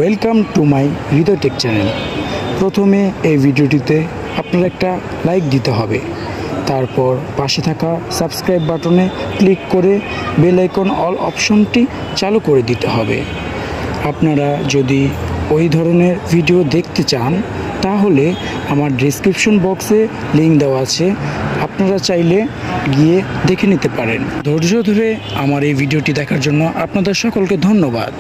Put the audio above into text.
Welcome to my Hriday tech channel. প্রথমে এই ভিডিওটিতে আপনার একটা লাইক দিতে হবে, তারপর পাশে থাকা সাবস্ক্রাইব বাটনে ক্লিক করে বেল আইকন অল অপশনটি চালু করে দিতে হবে। আপনারা যদি ওই ধরনের ভিডিও দেখতে চান তাহলে আমার ডেসক্রিপশন বক্সে লিঙ্ক দেওয়া আছে, আপনারা চাইলে গিয়ে দেখে নিতে পারেন। ধৈর্য ধরে আমার এই ভিডিওটি দেখার জন্য আপনাদের সকলকে ধন্যবাদ।